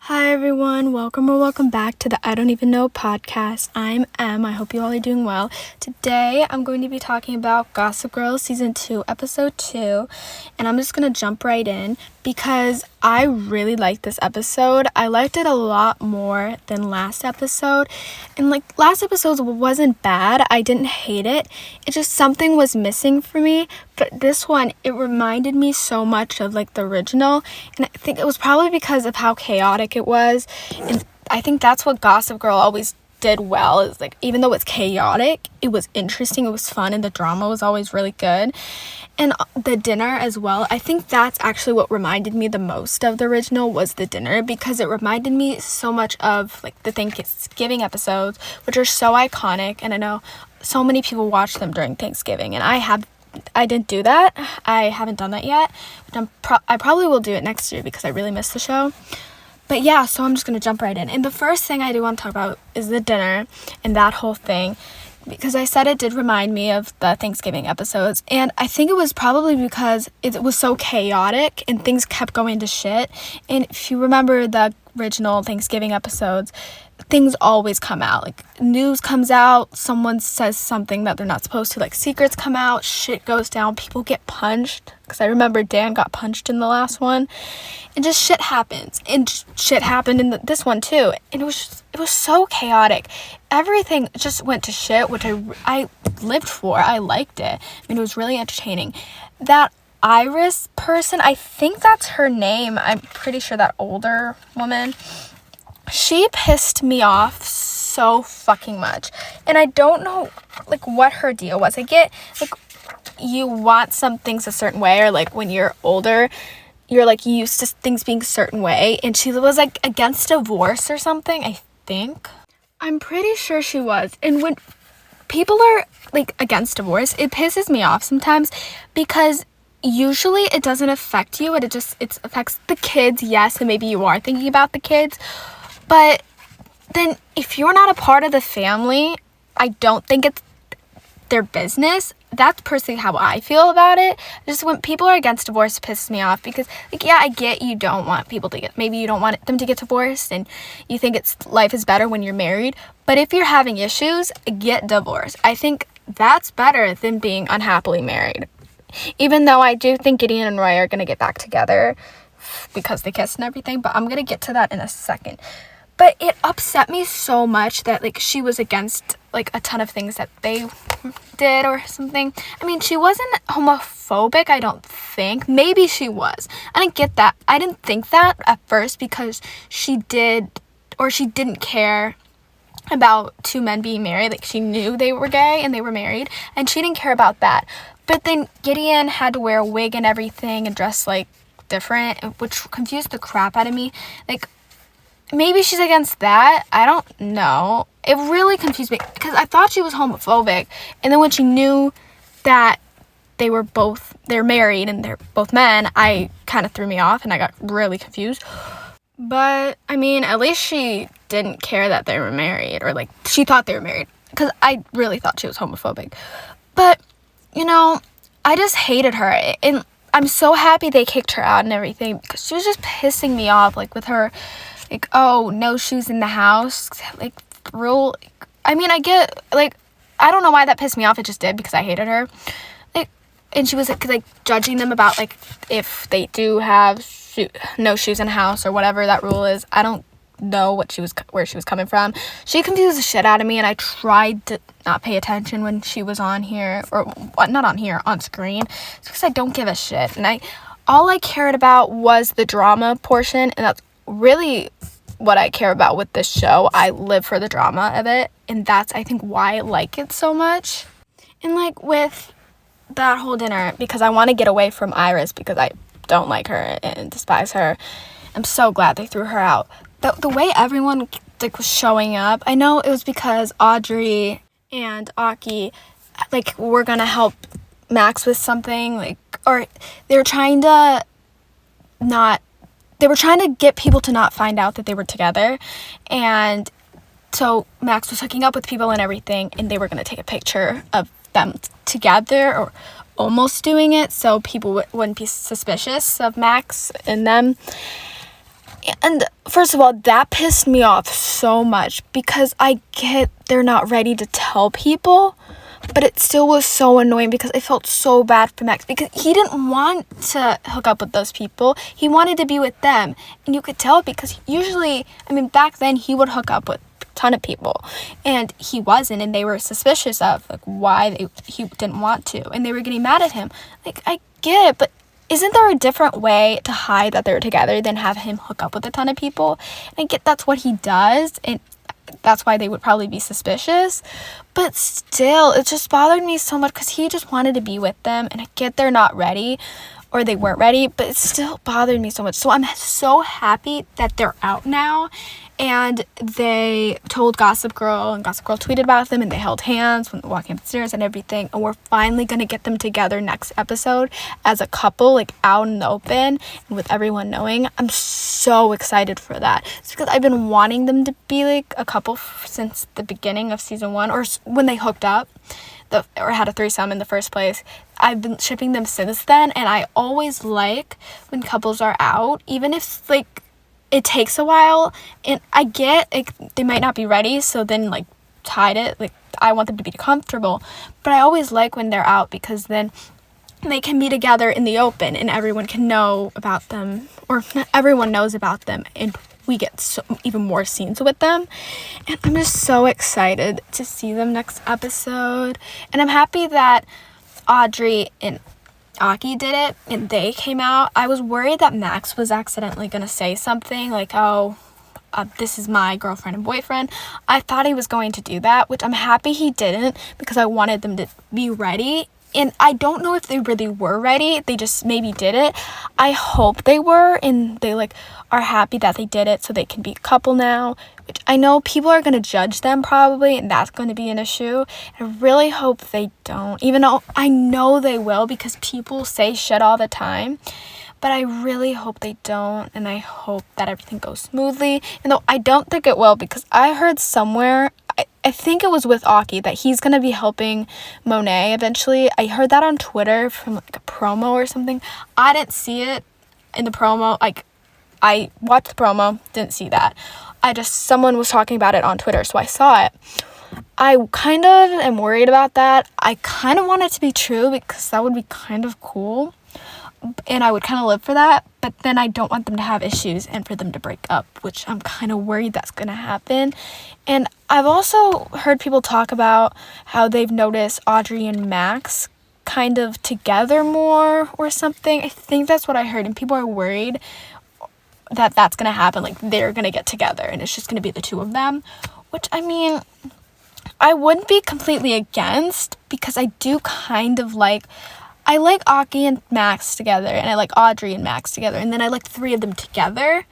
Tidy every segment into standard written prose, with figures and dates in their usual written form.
Hi everyone, welcome back to the I Don't Even Know podcast. I'm Em. I hope you all are doing well. Today I'm going to be talking about Gossip Girl Season 2, Episode 2, and I'm just going to jump right in because I really liked this episode. I liked it a lot more than last episode, and last episode wasn't bad. I didn't hate it. It just something was missing for me, but this one, it reminded me so much of the original, and I think it was probably because of how chaotic it was, and I think that's what Gossip Girl always did well, is even though it's chaotic, it was interesting, it was fun, and the drama was always really good. And the dinner as well, I think that's actually what reminded me the most of the original, was the dinner, because it reminded me so much of the Thanksgiving episodes, which are so iconic, and I know so many people watch them during Thanksgiving, and I didn't do that. I haven't done that yet, but I probably will do it next year because I really miss the show. But yeah, so I'm just going to jump right in. And the first thing I do want to talk about is the dinner and that whole thing, because I said it did remind me of the Thanksgiving episodes. And I think it was probably because it was so chaotic and things kept going to shit. And if you remember the original Thanksgiving episodes, things always come out. News comes out, someone says something that they're not supposed to, secrets come out, shit goes down, people get punched, because I remember Dan got punched in the last one, and just shit happens, and shit happened in this one too, and it was so chaotic. Everything just went to shit, which I lived for. I liked it. It was really entertaining. That Iris person, I think that's her name, I'm pretty sure, that older woman, she pissed me off so fucking much. And I don't know, what her deal was. I get, you want some things a certain way, or, when you're older, you're, used to things being a certain way. And she was, against divorce or something, I think. I'm pretty sure she was. And when people are, against divorce, it pisses me off sometimes, because usually it doesn't affect you, it affects the kids, yes, and maybe you are thinking about the kids. But then if you're not a part of the family, I don't think it's their business. That's personally how I feel about it. Just when people are against divorce, it pisses me off, because yeah, I get you don't want people to maybe you don't want them to get divorced, and you think life is better when you're married. But if you're having issues, get divorced. I think that's better than being unhappily married. Even though I do think Gideon and Roy are going to get back together because they kissed and everything, but I'm going to get to that in a second. But it upset me so much that, she was against, a ton of things that they did or something. I mean, she wasn't homophobic, I don't think. Maybe she was. I didn't get that. I didn't think that at first, because she didn't care about two men being married. She knew they were gay and they were married, and she didn't care about that. But then Gideon had to wear a wig and everything and dress, different, which confused the crap out of me. Maybe she's against that. I don't know. It really confused me, because I thought she was homophobic. And then when she knew that they're married and they're both men, I kind of threw me off and I got really confused. But, I mean, at least she didn't care that they were married, or she thought they were married, because I really thought she was homophobic. But, I just hated her. And I'm so happy they kicked her out and everything, because she was just pissing me off, with her, oh, no shoes in the house, rule. I mean, I get, I don't know why that pissed me off, it just did, because I hated her. And she was, judging them about, if they do have no shoes in the house, or whatever that rule is. I don't know where she was coming from. She confused the shit out of me, and I tried to not pay attention when she was on here, or not on here, on screen. It's because I don't give a shit, and all I cared about was the drama portion, and that's really what I care about with this show. I live for the drama of it, and that's, I think, why I like it so much. And with that whole dinner, because I want to get away from Iris, because I don't like her and despise her. I'm so glad they threw her out. The way everyone was showing up, I know it was because Audrey and Aki were gonna help Max with something, or they were trying to get people to not find out that they were together, and so Max was hooking up with people and everything, and they were gonna take a picture of them together, or almost doing it, so people wouldn't be suspicious of Max and them. And first of all, that pissed me off so much because I get they're not ready to tell people, but it still was so annoying because I felt so bad for Max because he didn't want to hook up with those people. He wanted to be with them. And you could tell because usually, back then he would hook up with a ton of people and he wasn't, and they were suspicious of like why he didn't want to, and they were getting mad at him. Like, I get it, but isn't there a different way to hide that they're together than have him hook up with a ton of people? And I get that's what he does, and that's why they would probably be suspicious. But still, it just bothered me so much because he just wanted to be with them, and I get they're not ready or they weren't ready, but it still bothered me so much. So I'm so happy that they're out now, and they told Gossip Girl, and Gossip Girl tweeted about them, and they held hands when walking up the stairs and everything, and we're finally going to get them together next episode as a couple, like out in the open, and with everyone knowing. I'm so excited for that. It's because I've been wanting them to be like a couple since the beginning of season 1, or when they hooked up, or had a threesome in the first place. I've been shipping them since then, and I always like when couples are out, even if like it takes a while, and I get like they might not be ready, so then like hide it. Like, I want them to be comfortable, but I always like when they're out because then they can be together in the open and everyone can know about them, or not everyone knows about them, and we get even more scenes with them. And I'm just so excited to see them next episode, and I'm happy that Audrey and Aki did it and they came out. I was worried that Max was accidentally going to say something like, this is my girlfriend and boyfriend. I thought he was going to do that, which I'm happy he didn't because I wanted them to be ready. And I don't know if they really were ready. They just maybe did it. I hope they were, and they like are happy that they did it so they can be a couple now, which I know people are going to judge them probably, and that's going to be an issue. I really hope they don't, even though I know they will because people say shit all the time. But I really hope they don't, and I hope that everything goes smoothly. And though I don't think it will, because I heard somewhere, I think it was with Aki, that he's going to be helping Monet eventually. I heard that on Twitter from like a promo or something. I didn't see it in the promo. Like, I watched the promo, didn't see that. Someone was talking about it on Twitter, so I saw it. I kind of am worried about that. I kind of want it to be true because that would be kind of cool. And I would kind of live for that, but then I don't want them to have issues and for them to break up, which I'm kind of worried that's going to happen. And I've also heard people talk about how they've noticed Audrey and Max kind of together more or something. I think that's what I heard, and people are worried that that's going to happen, like they're going to get together and it's just going to be the two of them, which I wouldn't be completely against because I do kind of I like Aki and Max together, and I like Audrey and Max together, and then I like 3 of them together,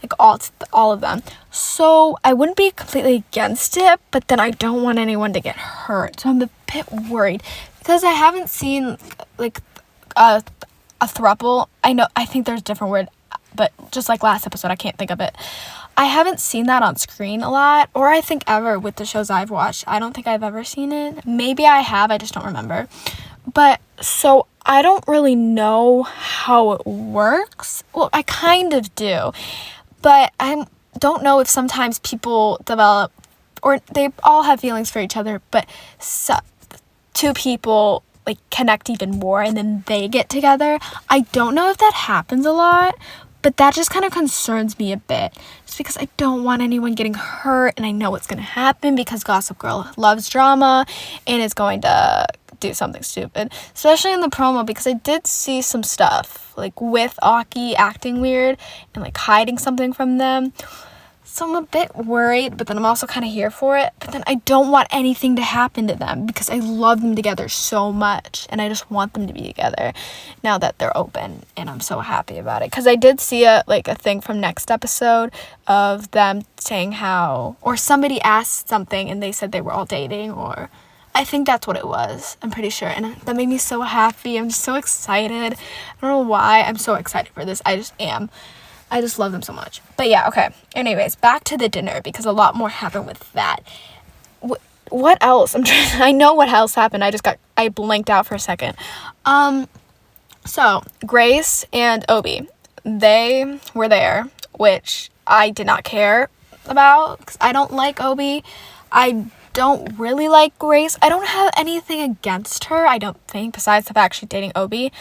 like all of them. So I wouldn't be completely against it, but then I don't want anyone to get hurt. So I'm a bit worried because I haven't seen like a throuple. I think there's a different word, but just like last episode, I can't think of it. I haven't seen that on screen a lot, or I think ever with the shows I've watched. I don't think I've ever seen it. Maybe I have, I just don't remember. But so I don't really know how it works. Well, I kind of do, but I don't know if sometimes people develop, or they all have feelings for each other, but two people like connect even more and then they get together. I don't know if that happens a lot, but that just kind of concerns me a bit. Just because I don't want anyone getting hurt, and I know what's going to happen because Gossip Girl loves drama and is going to do something stupid, especially in the promo, because I did see some stuff like with Aki acting weird and like hiding something from them. So I'm a bit worried, but then I'm also kind of here for it. But then I don't want anything to happen to them because I love them together so much, and I just want them to be together now that they're open, and I'm so happy about it. Because I did see a thing from next episode of them saying how, or somebody asked something and they said they were all dating, or I think that's what it was. I'm pretty sure, and that made me so happy. I'm just so excited. I don't know why I'm so excited for this. I just am. I just love them so much. But yeah, okay. Anyways, back to the dinner because a lot more happened with that. What else? I know what else happened. I blanked out for a second. So Grace and Obi, they were there which I did not care about because I don't like Obi. I don't really like Grace. I don't have anything against her, I don't think, besides the fact she's dating Obi.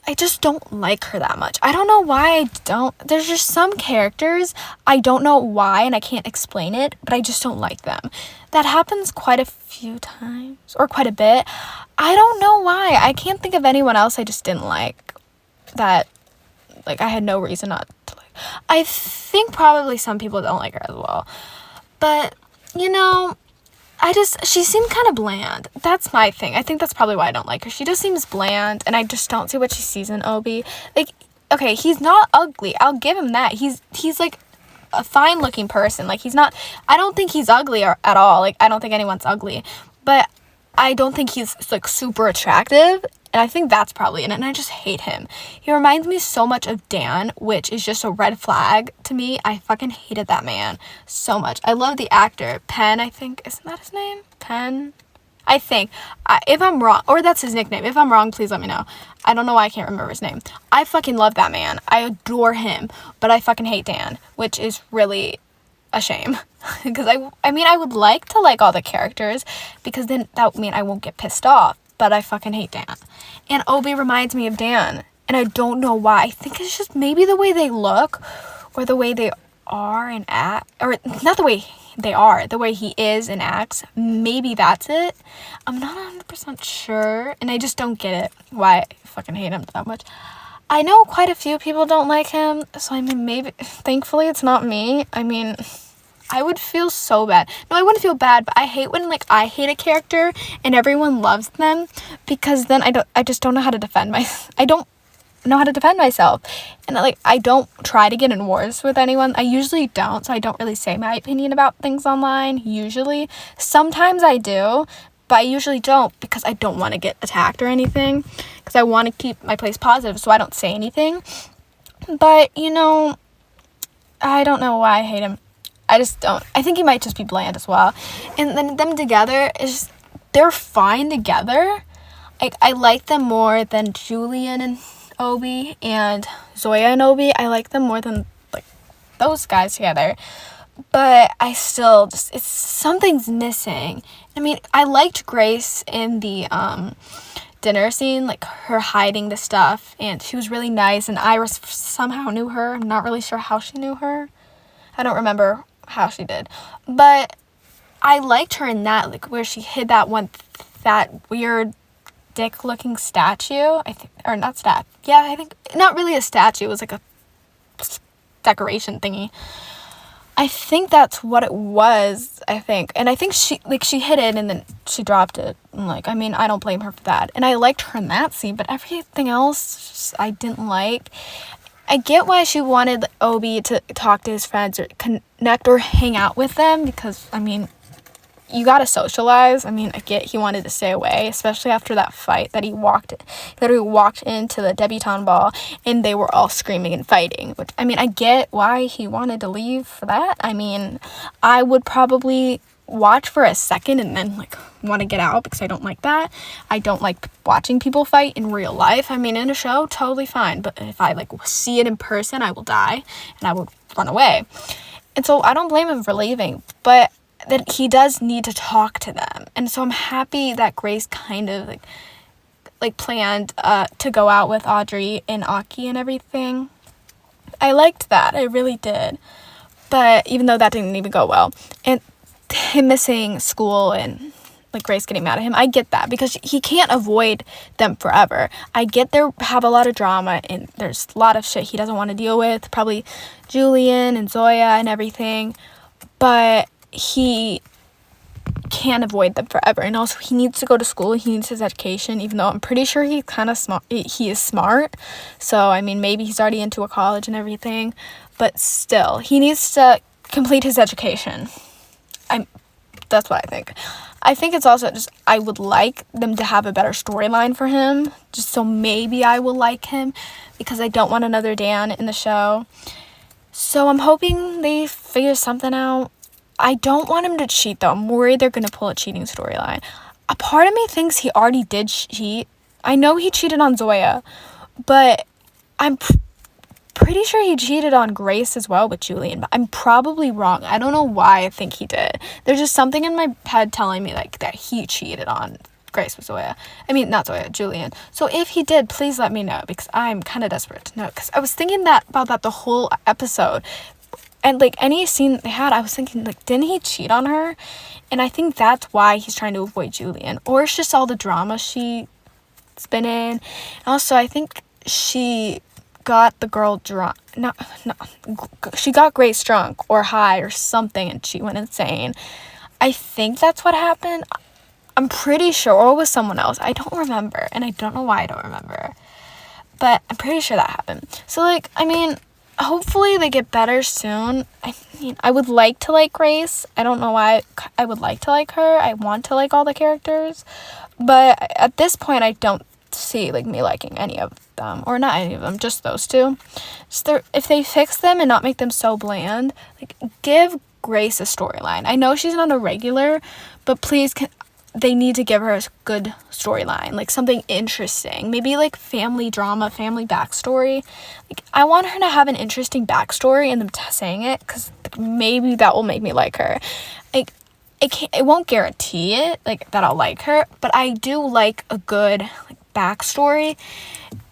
I just don't like her that much. I don't know why I don't. There's just some characters, I don't know why, and I can't explain it, but I just don't like them. That happens quite a few times, or quite a bit. I don't know why. I can't think of anyone else I just didn't like that, like, I had no reason not to like. I think probably some people don't like her as well. But, she seemed kind of bland. That's my thing. I think that's probably why I don't like her. She just seems bland, and I just don't see what she sees in Obi. Like, okay, he's not ugly. I'll give him that. He's like a fine-looking person. Like, I don't think he's ugly at all. Like, I don't think anyone's ugly. But I don't think he's, like, super attractive. And I think that's probably it. And I just hate him. He reminds me so much of Dan, which is just a red flag to me. I fucking hated that man so much. I love the actor. Penn, I think. Isn't that his name? Penn? I think. If I'm wrong, or that's his nickname. If I'm wrong, please let me know. I don't know why I can't remember his name. I fucking love that man. I adore him. But I fucking hate Dan, which is really a shame. Because I would like to like all the characters, because then that would mean I won't get pissed off. But I fucking hate Dan. And Obi reminds me of Dan. And I don't know why. I think it's just maybe the way they look, or the way they are and act. Or not the way they are, the way he is and acts. Maybe that's it. I'm not 100% sure. And I just don't get it, why I fucking hate him that much. I know quite a few people don't like him. So, maybe, thankfully it's not me. I would feel so bad. No, I wouldn't feel bad, but I hate when, like, I hate a character and everyone loves them, because then I just don't know how to defend I don't know how to defend myself. And, like, I don't try to get in wars with anyone. I usually don't, so I don't really say my opinion about things online, usually. Sometimes I do, but I usually don't, because I don't want to get attacked or anything, because I want to keep my place positive, so I don't say anything. But, I don't know why I hate him. I just don't. I think he might just be bland as well. And then them together, they're fine together. Like, I like them more than Julian and Obi, and Zoya and Obi. I like them more than, like, those guys together. But I still just, something's missing. I liked Grace in the dinner scene, like her hiding the stuff, and she was really nice, and Iris somehow knew her. I'm not really sure how she knew her. I don't remember how she did, but I liked her in that, like, where she hid that weird dick looking statue, I think, or not I think not really a statue, it was like a decoration thingy. I think that's what it was, I think. And I think she hid it and then she dropped it. And, like, I don't blame her for that. And I liked her in that scene, but everything else I didn't like. I get why she wanted Obi to talk to his friends or connect or hang out with them, because, you gotta socialize. I get he wanted to stay away, especially after that fight that he walked into the debutante ball and they were all screaming and fighting, which, I get why he wanted to leave for that. I would probably watch for a second and then, like, want to get out, because I don't like that. I don't like watching people fight in real life. In a show, totally fine, but if I, like, see it in person, I will die and I will run away. And so I don't blame him for leaving, but that he does need to talk to them. And so I'm happy that Grace kind of like planned to go out with Audrey and Aki and everything. I liked that, I really did. But even though that didn't even go well, and him missing school and, like, Grace getting mad at him, I get that, because he can't avoid them forever. I get they have a lot of drama and there's a lot of shit he doesn't want to deal with, probably Julian and Zoya and everything, but he can't avoid them forever. And also, he needs to go to school, he needs his education, even though I'm pretty sure he's kind of smart. He is smart, so maybe he's already into a college and everything, but still, he needs to complete his education. That's what I think. I think it's also just, I would like them to have a better storyline for him, just so maybe I will like him, because I don't want another Dan in the show. So I'm hoping they figure something out. I don't want him to cheat, though. I'm worried they're going to pull a cheating storyline. A part of me thinks he already did cheat. I know he cheated on Zoya, but I'm pretty sure he cheated on Grace as well with Julian, but I'm probably wrong. I don't know why I think he did. There's just something in my head telling me like that he cheated on Grace with Zoya. I mean, not Zoya, Julian. So if he did, please let me know, because I'm kind of desperate to know, because I was thinking about that the whole episode. And like any scene they had, I was thinking like, didn't he cheat on her? And I think that's why he's trying to avoid Julian. Or it's just all the drama she's been in. And also, I think she got the girl drunk. No, she got Grace drunk or high or something, and she went insane. I think that's what happened. I'm pretty sure, or it was someone else. I don't remember, and I don't know why I don't remember. But I'm pretty sure that happened. So, like, I mean, hopefully they get better soon. I mean, I would like to like Grace. I don't know why I would like to like her. I want to like all the characters. But at this point, I don't see, like, me liking any of them. Or not any of them, just those two. If they fix them and not make them so bland, like, give Grace a storyline. I know she's not a regular, but please, they need to give her a good storyline, like something interesting, maybe like family drama, family backstory. Like, I want her to have an interesting backstory, and them saying it, because maybe that will make me like her. Like, it won't guarantee it, like, that I'll like her, but I do like a good, like, backstory.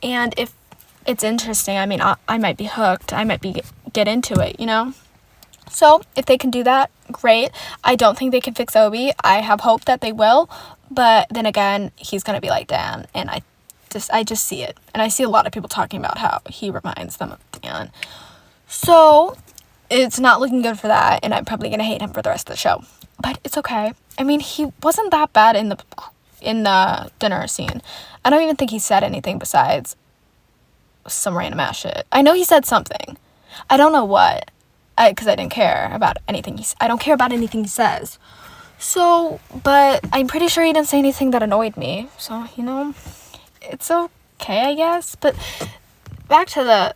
And if it's interesting, I mean, I might be hooked. I might get into it, you know. So if they can do that, great. I don't think they can fix Obi. I have hope that they will, but then again, he's gonna be like Dan, and I just see it, and I see a lot of people talking about how he reminds them of Dan. So it's not looking good for that, and I'm probably gonna hate him for the rest of the show. But it's okay. I mean, he wasn't that bad in the dinner scene. I don't even think he said anything besides some random ass shit. I know he said something. I don't know what. Because I didn't care about anything. I don't care about anything he says. So, but I'm pretty sure he didn't say anything that annoyed me. So, you know, it's okay, I guess. But back to the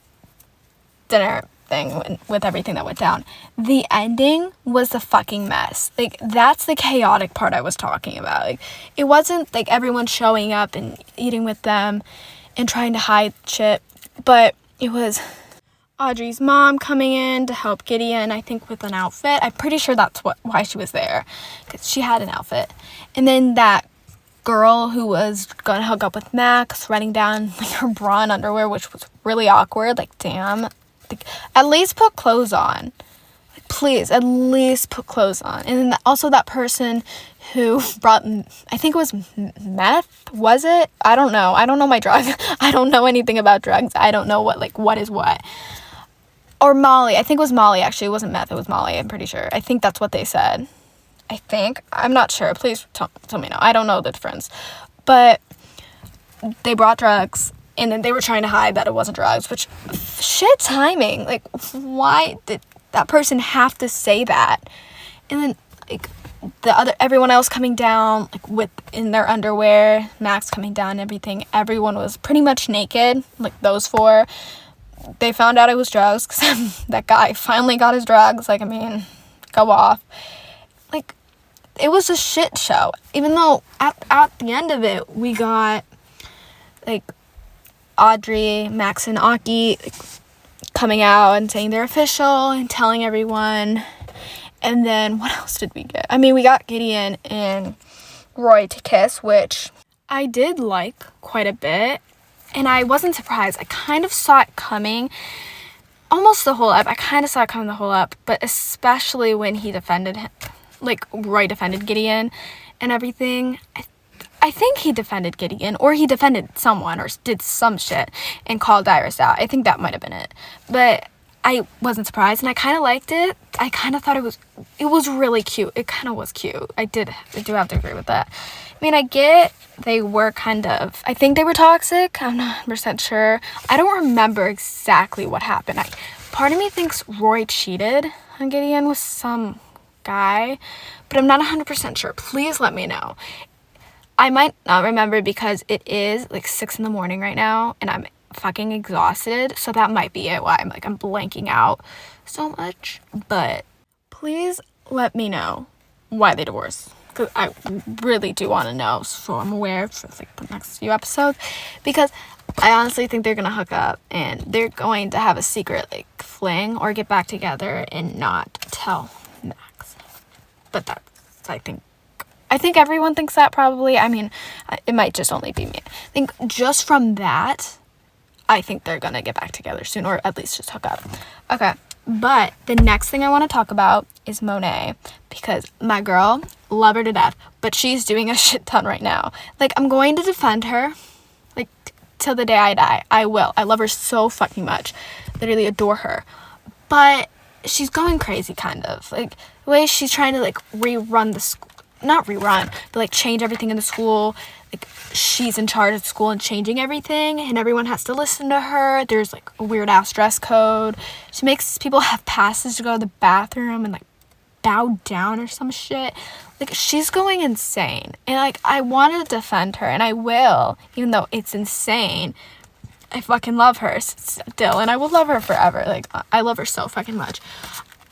dinner thing with everything that went down. The ending was a fucking mess. Like, that's the chaotic part I was talking about. Like, it wasn't like everyone showing up and eating with them and trying to hide shit. But it was Audrey's mom coming in to help Gideon, I think, with an outfit. I'm pretty sure that's why she was there, because she had an outfit. And then that girl who was going to hook up with Max running down, like, her bra and underwear, which was really awkward. Like, damn. Like, at least put clothes on. Like, please, at least put clothes on. And then also that person who brought, I think it was meth, was it? I don't know. I don't know my drugs. I don't know anything about drugs. I don't know what is what. Or Molly. I think it was Molly, actually. It wasn't meth. It was Molly, I'm pretty sure. I think that's what they said. I think. I'm not sure. Please tell me now. I don't know the difference. But they brought drugs, and then they were trying to hide that it wasn't drugs, which, shit timing. Like, why did that person have to say that? And then, like, everyone else coming down, like, in their underwear, Max coming down and everything. Everyone was pretty much naked, like, those four. They found out it was drugs, because that guy finally got his drugs. Like, I mean, go off. Like, it was a shit show. Even though at the end of it, we got, like, Audrey, Max, and Aki, like, coming out and saying they're official and telling everyone. And then what else did we get? I mean, we got Gideon and Roy to kiss, which I did like quite a bit. And I wasn't surprised. I kind of saw it coming almost the whole up. I kind of saw it coming the whole up, but especially when he defended him, like, Roy defended Gideon and everything. I think he defended Gideon, or he defended someone, or did some shit and called Iris out. I think that might have been it. But I wasn't surprised, and I kind of liked it. I kind of thought it was really cute. It kind of was cute. I do have to agree with that. I mean, I get they were I think they were toxic. I'm not 100% sure. I don't remember exactly what happened. Part of me thinks Roy cheated on Gideon with some guy, but I'm not 100% sure. Please let me know. I might not remember, because it is like 6 a.m. right now, and I'm fucking exhausted, so that might be it, why I'm blanking out so much. But please let me know why they divorced, because I really do want to know, so I'm aware for like the next few episodes, because I honestly think they're gonna hook up and they're going to have a secret like fling or get back together and not tell Max. But that's, I think everyone thinks that probably. I mean, it might just only be me. I think just from that, I think they're gonna get back together soon, or at least just hook up. Okay, but the next thing I want to talk about is Monet, because my girl, love her to death, but she's doing a shit ton right now. Like, I'm going to defend her, like, till the day I die. I will. I love her so fucking much. Literally adore her. But she's going crazy, kind of. Like, the way she's trying to, like, rerun the school. Not rerun, but, like, change everything in the school. Like, she's in charge of school and changing everything, and everyone has to listen to her. There's, like, a weird-ass dress code. She makes people have passes to go to the bathroom and, like, bow down or some shit. Like, she's going insane. And, like, I want to defend her, and I will, even though it's insane. I fucking love her still, and I will love her forever. Like, I love her so fucking much.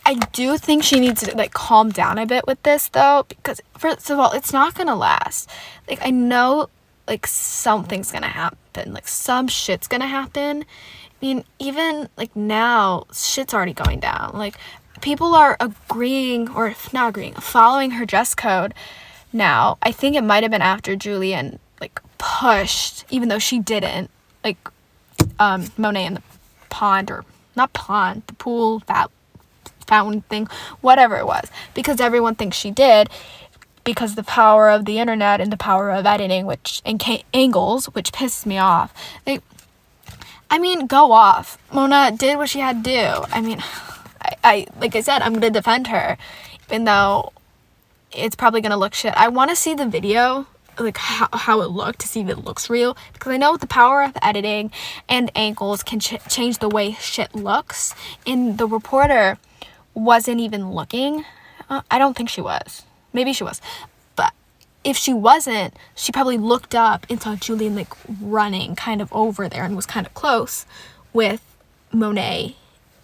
I do think she needs to, like, calm down a bit with this, though, because, first of all, it's not gonna last. Like, I know, like, something's gonna happen. Like, some shit's gonna happen. I mean, even, like, now, shit's already going down. Like, people are agreeing, or not agreeing, following her dress code now. I think it might have been after Julian, like, pushed, even though she didn't, like, Monet in the pond, or not pond, the pool, that fountain thing, whatever it was, because everyone thinks she did, because the power of the internet and the power of editing, which and angles, which pisses me off. Like, I mean, go off. Mona did what she had to do. I mean, I like I said, I'm gonna defend her, even though it's probably gonna look shit. I want to see the video, like how it looked, to see if it looks real, because I know the power of editing and angles can change the way shit looks. And the reporter wasn't even looking. I don't think she was. Maybe she was. But if she wasn't, she probably looked up and saw Julian, like, running kind of over there and was kind of close with Monet,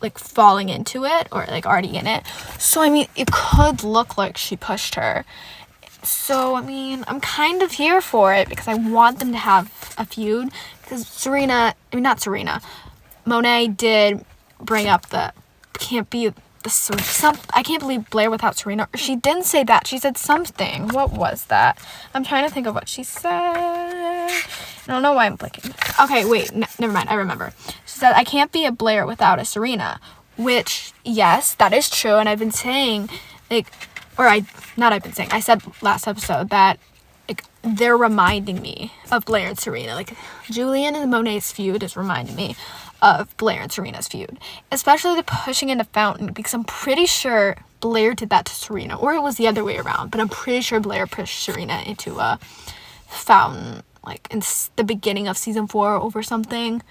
like, falling into it or, like, already in it. So, I mean, it could look like she pushed her. So, I mean, I'm kind of here for it because I want them to have a feud. Because Monet did bring up the can't be I can't believe Blair without Serena. She didn't say that. She said something. What was that? I'm trying to think of what she said. I don't know why I'm blinking. Okay, wait. Never mind. I remember. She said, I can't be a Blair without a Serena. Which, yes, that is true. And I've been saying, like, I said last episode that, like, they're reminding me of Blair and Serena. Like, Julian and Monet's feud is reminding me of Blair and Serena's feud, especially the pushing into fountain, because I'm pretty sure Blair did that to Serena, or it was the other way around, but I'm pretty sure Blair pushed Serena into a fountain, like, in the beginning of season 4 over something,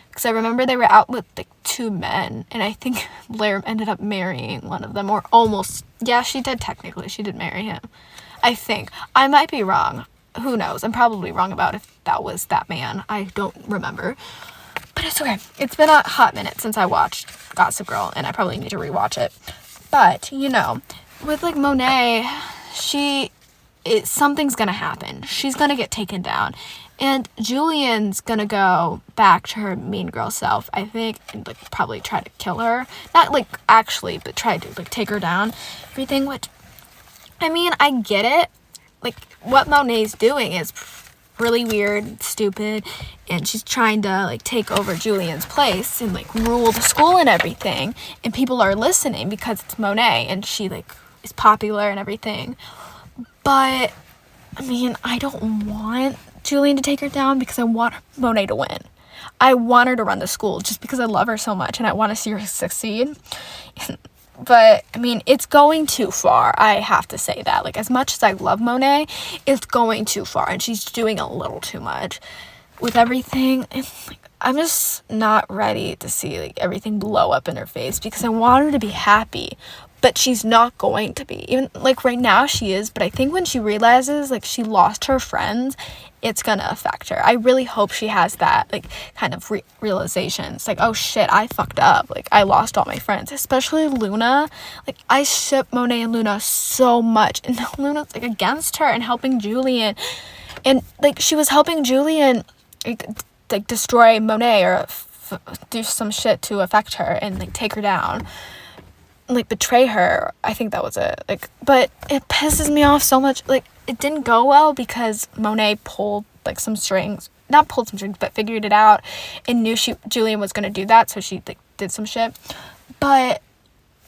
because I remember they were out with, like, 2 men, and I think Blair ended up marrying one of them, or almost. Yeah, she did marry him, I think. I might be wrong. Who knows? I'm probably wrong about if that was that man. I don't remember. But it's okay. It's been a hot minute since I watched Gossip Girl, and I probably need to rewatch it. But, you know, with, like, Monet, something's gonna happen. She's gonna get taken down. And Julian's gonna go back to her mean girl self, I think, and, like, probably try to kill her. Not, like, actually, but try to, like, take her down. Everything, which, I mean, I get it. Like, what Monet's doing is really weird, stupid, and she's trying to, like, take over Julian's place and, like, rule the school and everything, and people are listening because it's Monet and she, like, is popular and everything. But, I mean, I don't want Julian to take her down because I want Monet to win. I want her to run the school just because I love her so much and I want to see her succeed. But, I mean, it's going too far. I have to say that. Like, as much as I love Monet, it's going too far. And she's doing a little too much with everything. And, like, I'm just not ready to see, like, everything blow up in her face. Because I want her to be happy. But she's not going to be. Even, like, right now she is. But I think when she realizes, like, she lost her friends it's gonna affect her. I really hope she has that, like, kind of realization. It's like, oh shit, I fucked up. Like, I lost all my friends, especially Luna. Like, I ship Monet and Luna so much, and now Luna's, like, against her and helping Julian. And, like, she was helping Julian, like destroy Monet or do some shit to affect her and, like, take her down. Like, betray her. I think that was it. Like, but it pisses me off so much. Like, it didn't go well because Monet pulled, like, some strings. Not pulled some strings, but figured it out and knew Julian was gonna do that, so she, like, did some shit. But,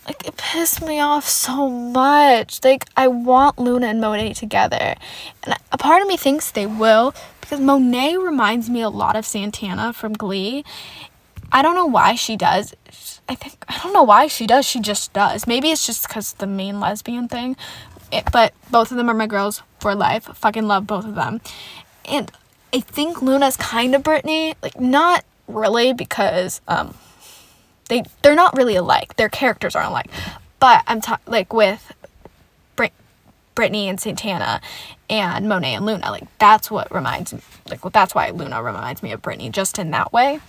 like, it pissed me off so much. Like, I want Luna and Monet together. And a part of me thinks they will, because Monet reminds me a lot of Santana from Glee. I don't know why she does. I don't know why she does. She just does. Maybe it's just because the main lesbian thing. But both of them are my girls for life. Fucking love both of them. And I think Luna's kind of Brittany. Like, not really, because they're not really alike. Their characters aren't alike. But I'm like with Brittany and Santana and Monet and Luna. Like, that's what reminds me. Like, well, that's why Luna reminds me of Brittany, just in that way.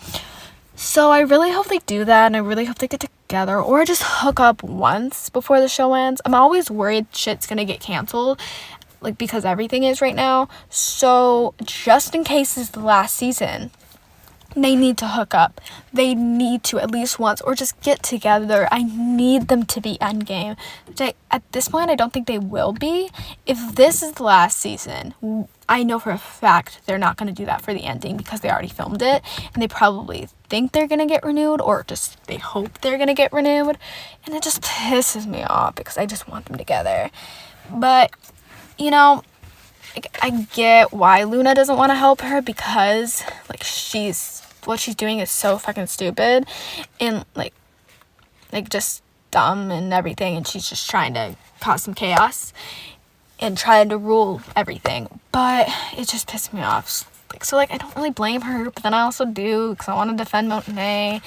So I really hope they do that, and I really hope they get together or just hook up once before the show ends. I'm always worried shit's gonna get canceled, like, because everything is right now. So just in case it's the last season, they need to hook up. They need to at least once, or just get together. I need them to be endgame. At this point, I don't think they will be. If this is the last season, I know for a fact they're not going to do that for the ending, because they already filmed it, and they probably think they're going to get renewed, or just they hope they're going to get renewed, and it just pisses me off because I just want them together. But, you know, I get why Luna doesn't want to help her, because, like, what she's doing is so fucking stupid and, like just dumb and everything, and she's just trying to cause some chaos and trying to rule everything. But it just pissed me off. So, I don't really blame her, but then I also do, because I want to defend Monet,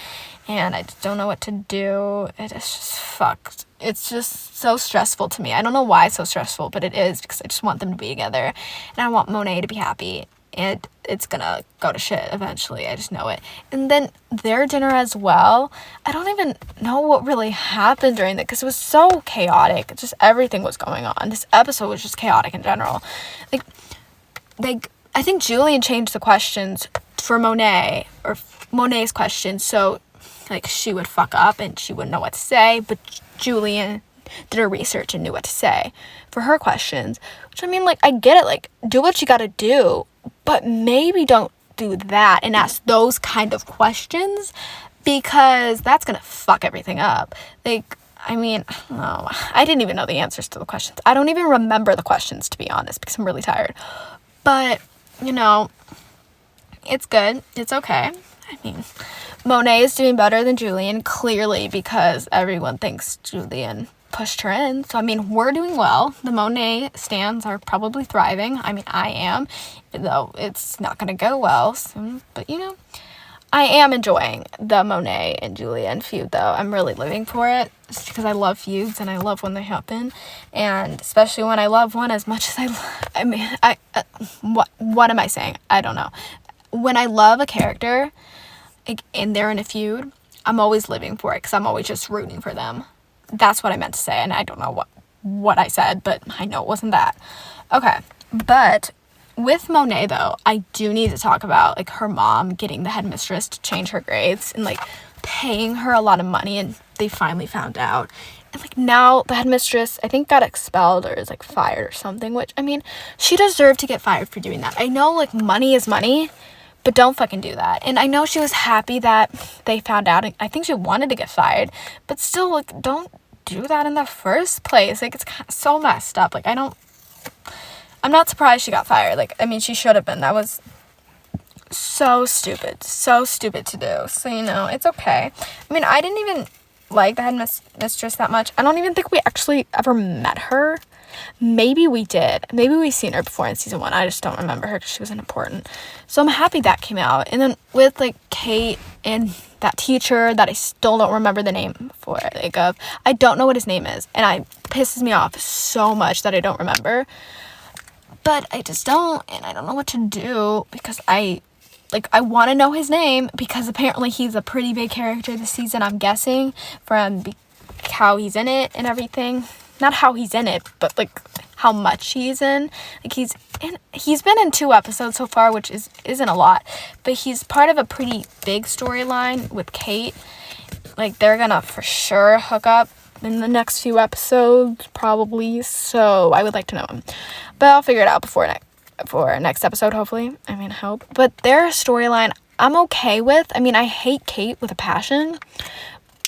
and I just don't know what to do. It is just fucked. It's just so stressful to me. I don't know why it's so stressful, but it is, because I just want them to be together, and I want Monet to be happy, and it's gonna go to shit eventually. I just know it. And then their dinner as well. I don't even know what really happened during that, because it was so chaotic. Just everything was going on. This episode was just chaotic in general. Like I think Julian changed the questions for Monet, or Monet's questions, so, like, she would fuck up and she wouldn't know what to say, but Julian did her research and knew what to say for her questions. Which, I mean, like, I get it, like, do what you gotta do, but maybe don't do that and ask those kind of questions, because that's gonna fuck everything up. Like, I mean, no, I didn't even know the answers to the questions. I don't even remember the questions, to be honest, because I'm really tired. But, you know, it's good. It's okay. I mean, Monet is doing better than Julian, clearly, because everyone thinks Julian pushed her in. So, I mean, we're doing well. The Monet stans are probably thriving. I mean, I am, even though it's not going to go well soon. But, you know, I am enjoying the Monet and Julian feud, though. I'm really living for it, just because I love feuds and I love when they happen, and especially when I love one as much as what am I saying? I don't know. When I love a character, like, and they're in a feud, I'm always living for it, because I'm always just rooting for them. That's what I meant to say, and I don't know what I said, but I know it wasn't that. Okay, but with Monet, though, I do need to talk about, like, her mom getting the headmistress to change her grades and, like, paying her a lot of money, and they finally found out. And, like, now the headmistress, I think, got expelled or is, like, fired or something, which, I mean, she deserved to get fired for doing that. I know, like, money is money, but don't fucking do that. And I know she was happy that they found out, and I think she wanted to get fired, but still, like, don't do that in the first place. Like, it's so messed up. Like, I'm not surprised she got fired. Like, I mean, she should have been. That was so stupid to do. So, you know, it's okay. I mean, I didn't even like the headmistress that much. I don't even think we actually ever met her. Maybe we did. Maybe we've seen her before in season 1. I just don't remember her because she wasn't important. So I'm happy that came out. And then with, like, Kate and that teacher that I still don't remember the name for, like, I don't know what his name is. And it pisses me off so much that I don't remember. but I just don't, and I don't know what to do, because I want to know his name, because apparently he's a pretty big character this season, I'm guessing, from how he's in it and everything. Not how he's in it, but like how much he's in. Like he's been in 2 episodes so far, which isn't a lot, but he's part of a pretty big storyline with Kate. Like they're gonna for sure hook up in the next few episodes, probably. So I would like to know him, but I'll figure it out for next episode, hopefully. I mean, hope. But their storyline, I'm okay with. I mean, I hate Kate with a passion,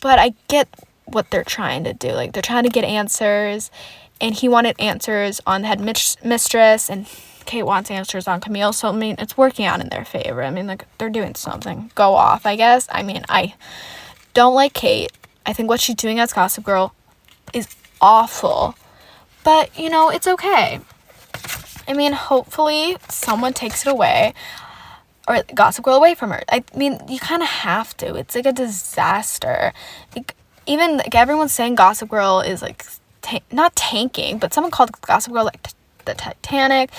but I get what they're trying to do. Like, they're trying to get answers, and he wanted answers on the head mistress, and Kate wants answers on Camille. So, I mean, it's working out in their favor. I mean, like, they're doing something. Go off, I guess. I mean, I don't like Kate. I think what she's doing as Gossip Girl is awful. But, you know, it's okay. I mean, hopefully someone takes it away, or Gossip Girl away from her. I mean, you kind of have to. It's like a disaster. Like, even like everyone's saying Gossip Girl is like not tanking, but someone called Gossip Girl like the Titanic.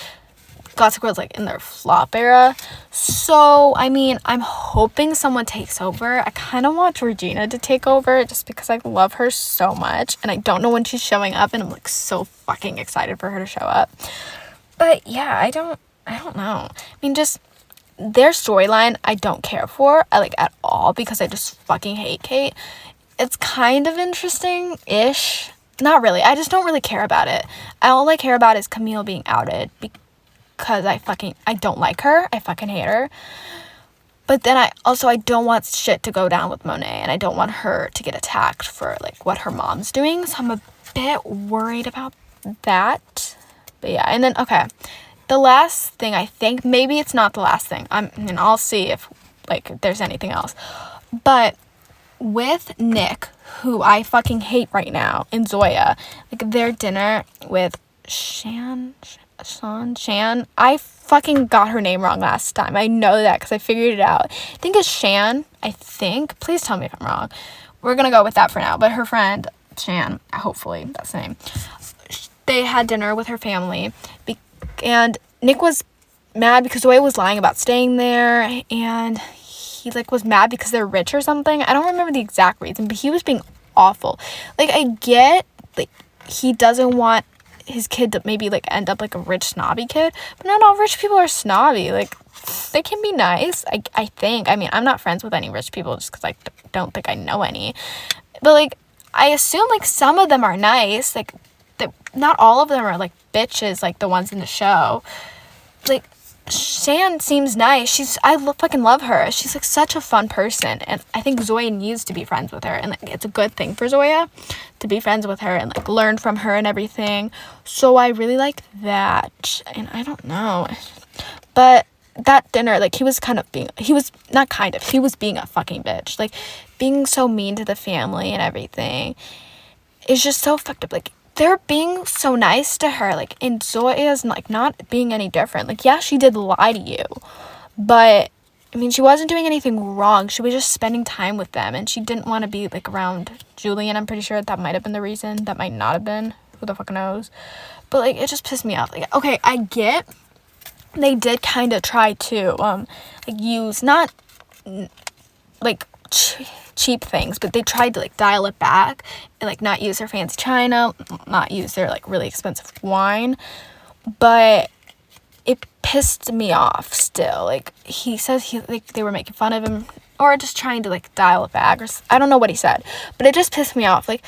Gossip Girl's like in their flop era. So I mean, I'm hoping someone takes over. I kind of want Regina to take over, just because I love her so much, and I don't know when she's showing up, and I'm like so fucking excited for her to show up. But yeah, I don't know. I mean, just their storyline I don't care for, at all, because I just fucking hate Kate. It's kind of interesting-ish. Not really. I just don't really care about it. All I care about is Camille being outed, because I don't like her. I fucking hate her. But then I don't want shit to go down with Monet, and I don't want her to get attacked for like what her mom's doing. So I'm a bit worried about that. But yeah, and then okay, the last thing, I think, maybe it's not the last thing. I'll see if like there's anything else. But with Nick, who I fucking hate right now, and Zoya, like their dinner with Shan, I fucking got her name wrong last time. I know that because I figured it out. I think it's Shan, I think. Please tell me if I'm wrong. We're gonna go with that for now. But her friend, Shan, hopefully that's the name. They had dinner with her family, and Nick was mad because Zoya was lying about staying there, and he like was mad because they're rich or something. I don't remember the exact reason, but he was being awful. Like, I get like he doesn't want his kid to maybe like end up like a rich snobby kid, but not all rich people are snobby. Like, they can be nice. I think. I mean, I'm not friends with any rich people just because I don't think I know any, but like I assume like some of them are nice. Like, not all of them are like bitches like the ones in the show. Like, Shan seems nice. I fucking love her. She's like such a fun person, and I think Zoya needs to be friends with her, and like it's a good thing for Zoya to be friends with her and like learn from her and everything. So I really like that. And I don't know, but that dinner, like he was being a fucking bitch, like being so mean to the family and everything. It's just so fucked up. Like, they're being so nice to her, like, and Zoya's like not being any different. Like, yeah, she did lie to you, but I mean, she wasn't doing anything wrong. She was just spending time with them, and she didn't want to be like around Julian. I'm pretty sure that might have been the reason. That might not have been. Who the fuck knows? But like, it just pissed me off. Like, okay, I get they did kind of try to like use not like cheap things, but they tried to like dial it back and like not use their fancy china, not use their like really expensive wine. But it pissed me off still. Like, he says they were making fun of him, or just trying to like dial it back, or I don't know what he said, but it just pissed me off. Like,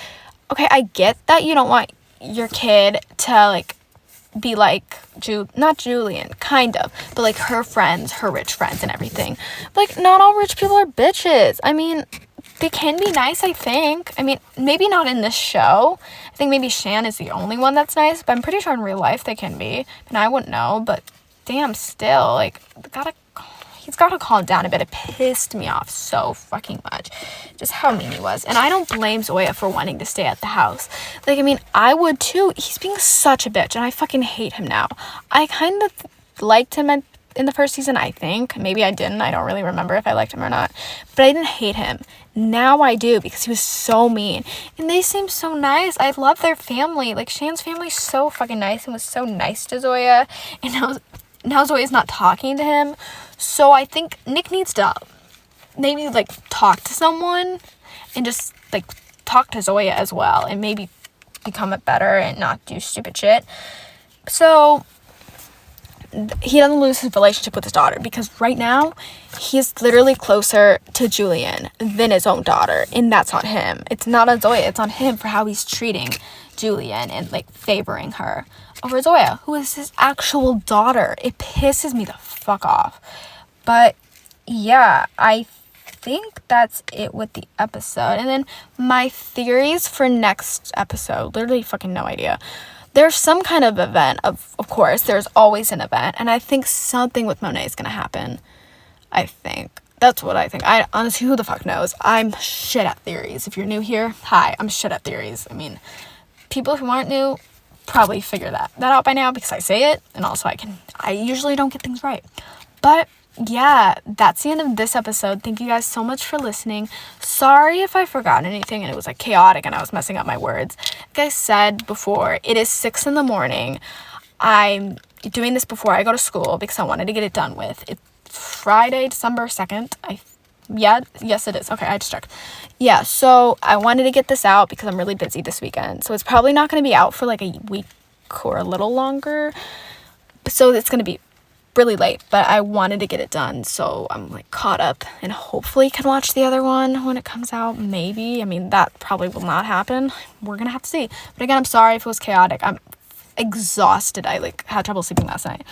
okay, I get that you don't want your kid to like be like not Julian, kind of, but like her friends, her rich friends and everything. Like, not all rich people are bitches. I mean, they can be nice, I think. I mean, maybe not in this show. I think maybe Shan is the only one that's nice, but I'm pretty sure in real life they can be. And I wouldn't know, but damn, still, like, he's gotta calm down a bit. It pissed me off so fucking much, just how mean he was. And I don't blame Zoya for wanting to stay at the house. Like, I mean, I would too. He's being such a bitch, and I fucking hate him now. I kind of liked him in the first season, I think. Maybe I didn't. I don't really remember if I liked him or not. But I didn't hate him. Now I do, because he was so mean. And they seem so nice. I love their family. Like, Shane's family is so fucking nice and was so nice to Zoya. And now Zoya's not talking to him. So I think Nick needs to maybe, like, talk to someone and just, like, talk to Zoya as well. And maybe become it better and not do stupid shit. So he doesn't lose his relationship with his daughter, because right now he's literally closer to Julian than his own daughter, and that's on him. It's not on Zoya, it's on him for how he's treating Julian and, like, favoring her over Zoya, who is his actual daughter. It pisses me the fuck off. But yeah, I think that's it with the episode. And then my theories for next episode, literally fucking no idea. There's some kind of event, of course, there's always an event, and I think something with Monet is gonna happen. I think. That's what I think. I honestly, who the fuck knows? I'm shit at theories. If you're new here, hi, I'm shit at theories. I mean, people who aren't new probably figure that out by now, because I say it, and also I usually don't get things right. But yeah, that's the end of this episode. Thank you guys so much for listening. Sorry if I forgot anything and it was, like, chaotic and I was messing up my words. Like I said before, it is 6 a.m. I'm doing this before I go to school because I wanted to get it done with. It's Friday, December 2nd. Yes, it is. Okay, I just checked. Yeah, so I wanted to get this out because I'm really busy this weekend. So it's probably not going to be out for, like, a week or a little longer. So it's going to be really late, but I wanted to get it done, so I'm, like, caught up and hopefully can watch the other one when it comes out. Maybe. I mean, that probably will not happen. We're gonna have to see. But again, I'm sorry if it was chaotic. I'm exhausted. I, like, had trouble sleeping last night.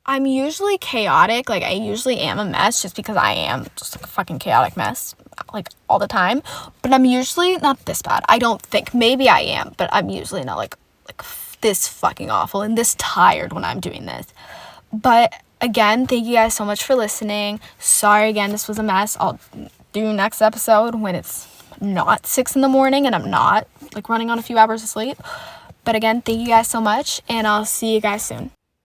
I'm usually chaotic. Like, I usually am a mess just because I am just, like, a fucking chaotic mess, like, all the time. But I'm usually not this bad. I don't think. Maybe I am, but I'm usually not, like this fucking awful and this tired when I'm doing this. But again, thank you guys so much for listening. Sorry again, this was a mess. I'll do next episode when it's not 6 a.m. and I'm not, like, running on a few hours of sleep. But again, thank you guys so much, and I'll see you guys soon.